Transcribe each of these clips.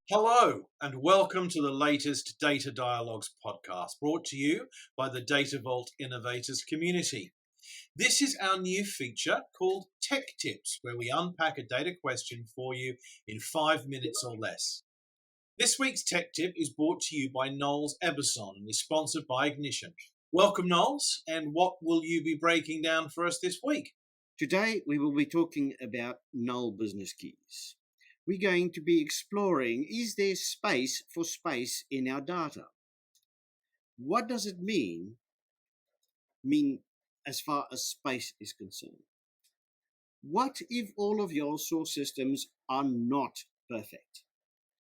Hello, and welcome to the latest Data Dialogues podcast, brought to you by the Data Vault Innovators community. This is our new feature called Tech Tips, where we unpack a data question for you in 5 minutes or less. This week's Tech Tip is brought to you by Nols Ebersohn and is sponsored by Ignition. Welcome, Nols, and what will you be breaking down for us this week? Today, we will be talking about Null Business Keys. We're going to be exploring, is there space for space in our data? What does it mean as far as space is concerned? What if all of your source systems are not perfect?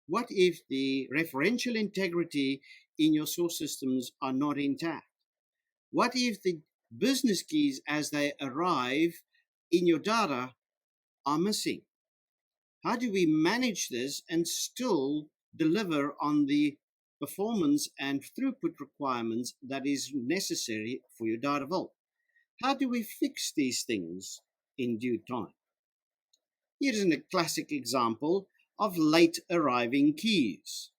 What if the referential integrity in your source systems are not intact? What if the business keys as they arrive in your data are missing? How do we manage this and still deliver on the performance and throughput requirements that is necessary for your data vault? How do we fix these things in due time? Here is a classic example of late arriving keys.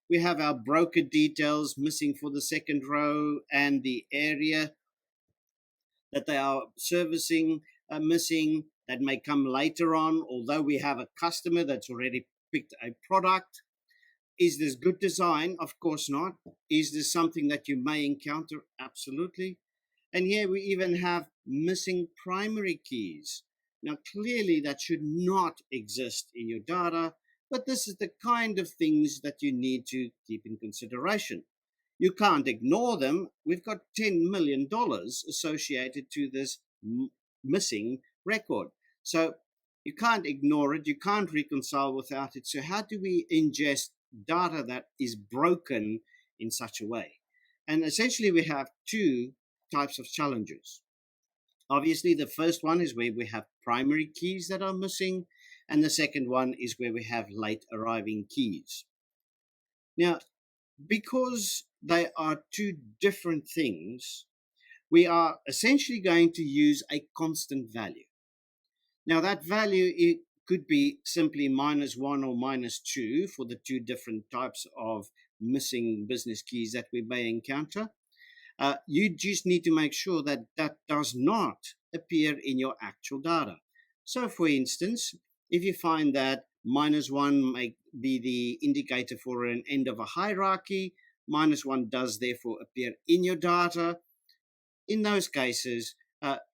We have our broker details missing for the second row and the area that they are servicing missing. That may come later on, although we have a customer that's already picked a product. Is this good design? Of course not. Is this something that you may encounter? Absolutely. And here we even have missing primary keys. Now, clearly that should not exist in your data, but this is the kind of things that you need to keep in consideration. You can't ignore them. We've got $10 million associated to this missing record. So you can't ignore it. You can't reconcile without it. So how do we ingest data that is broken in such a way? And essentially we have two types of challenges. Obviously, the first one is where we have primary keys that are missing, and the second one is where we have late arriving keys. Now, because they are two different things, we are essentially going to use a constant value. Now, that value, it could be simply -1 or -2 for the two different types of missing business keys that we may encounter. You just need to make sure that that does not appear in your actual data. So, for instance, if you find that -1 may be the indicator for an end of a hierarchy, -1 does therefore appear in your data. In those cases,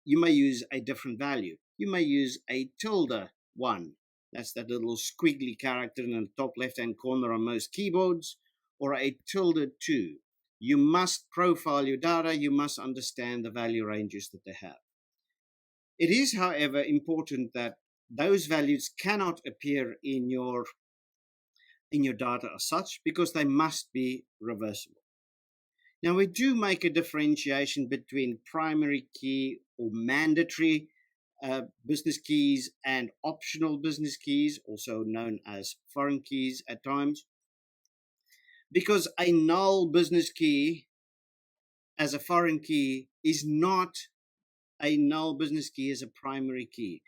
you may use a different value. You may use a tilde1. That's that little squiggly character in the top left-hand corner on most keyboards, or a tilde2. You must profile your data. You must understand the value ranges that they have. It is, however, important that those values cannot appear in your data as such, because they must be reversible. Now, we do make a differentiation between primary key or mandatory business keys and optional business keys, also known as foreign keys at times, because a null business key as a foreign key is not a null business key as a primary key.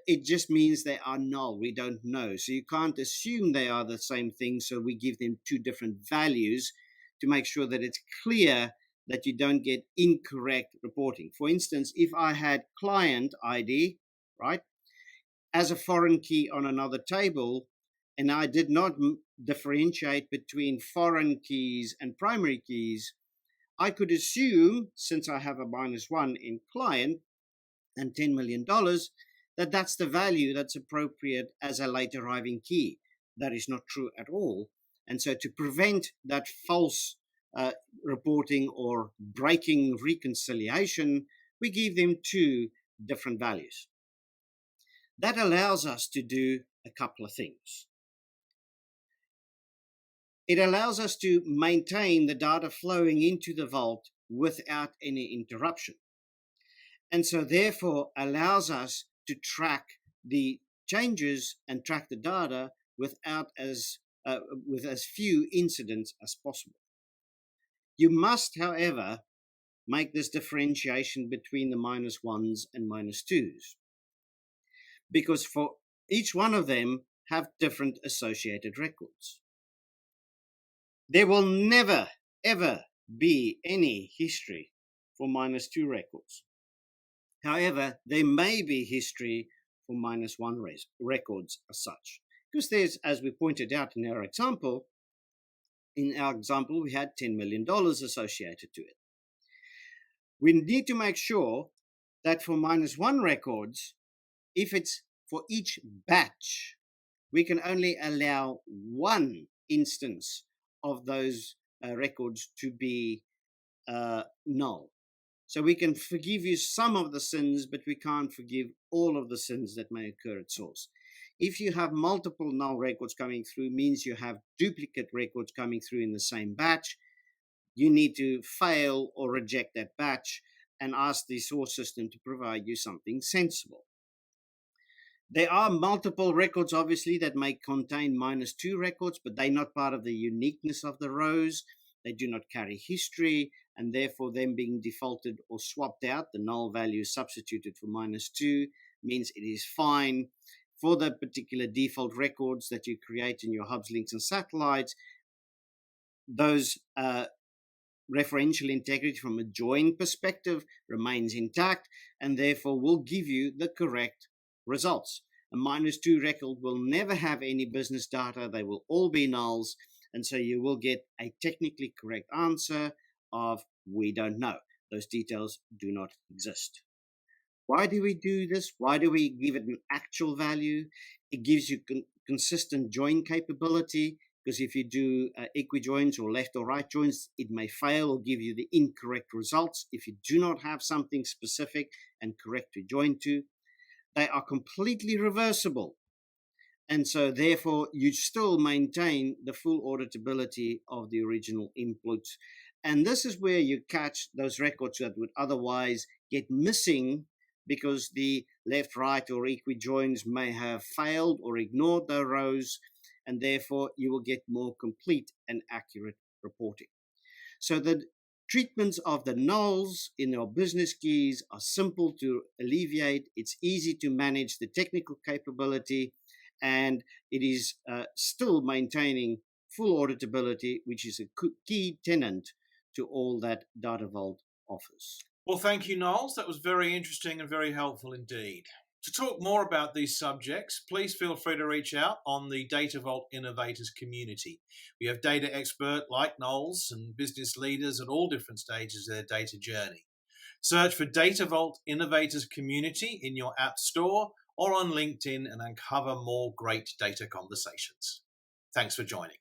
It just means they are null. We don't know. So you can't assume they are the same thing. So we give them two different values to make sure that it's clear that you don't get incorrect reporting. For instance, if I had client ID, right, as a foreign key on another table, and I did not differentiate between foreign keys and primary keys, I could assume, since I have a -1 in client and $10 million, that that's the value that's appropriate as a late arriving key. That is not true at all. And so to prevent that false reporting or breaking reconciliation, we give them two different values. That allows us to do a couple of things. It allows us to maintain the data flowing into the vault without any interruption. And so therefore allows us to track the changes and track the data with as few incidents as possible. You must, however, make this differentiation between the -1s and -2s, because for each one of them have different associated records. There will never, ever be any history for -2 records. However, there may be history for -1 records as such. Because there's, as we pointed out in our example, we had $10 million associated to it. We need to make sure that for -1 records, if it's for each batch, we can only allow one instance of those records to be null. So we can forgive you some of the sins, but we can't forgive all of the sins that may occur at source. If you have multiple null records coming through, means you have duplicate records coming through in the same batch. You need to fail or reject that batch and ask the source system to provide you something sensible. There are multiple records, obviously, that may contain -2 records, but they're not part of the uniqueness of the rows. They do not carry history, and therefore them being defaulted or swapped out, the null value substituted for -2, means it is fine for the particular default records that you create in your hubs, links, and satellites. Those referential integrity from a join perspective remains intact, and therefore will give you the correct results. A -2 record will never have any business data. They will all be nulls. And so you will get a technically correct answer of we don't know. Those details do not exist. Why do we do this? Why do we give it an actual value? It gives you consistent join capability, because if you do equijoins or left or right joins, it may fail or give you the incorrect results if you do not have something specific and correct to join to. They are completely reversible. And so, therefore, you still maintain the full auditability of the original inputs. And this is where you catch those records that would otherwise get missing because the left, right, or equijoins may have failed or ignored the rows, and therefore you will get more complete and accurate reporting. So the treatments of the nulls in our business keys are simple to alleviate. It's easy to manage the technical capability, and it is still maintaining full auditability, which is a key tenet to all that Data Vault offers. Well, thank you, Nols. That was very interesting and very helpful indeed. To talk more about these subjects, please feel free to reach out on the Data Vault Innovators community. We have data experts like Nols and business leaders at all different stages of their data journey. Search for Data Vault Innovators community in your app store or on LinkedIn and uncover more great data conversations. Thanks for joining.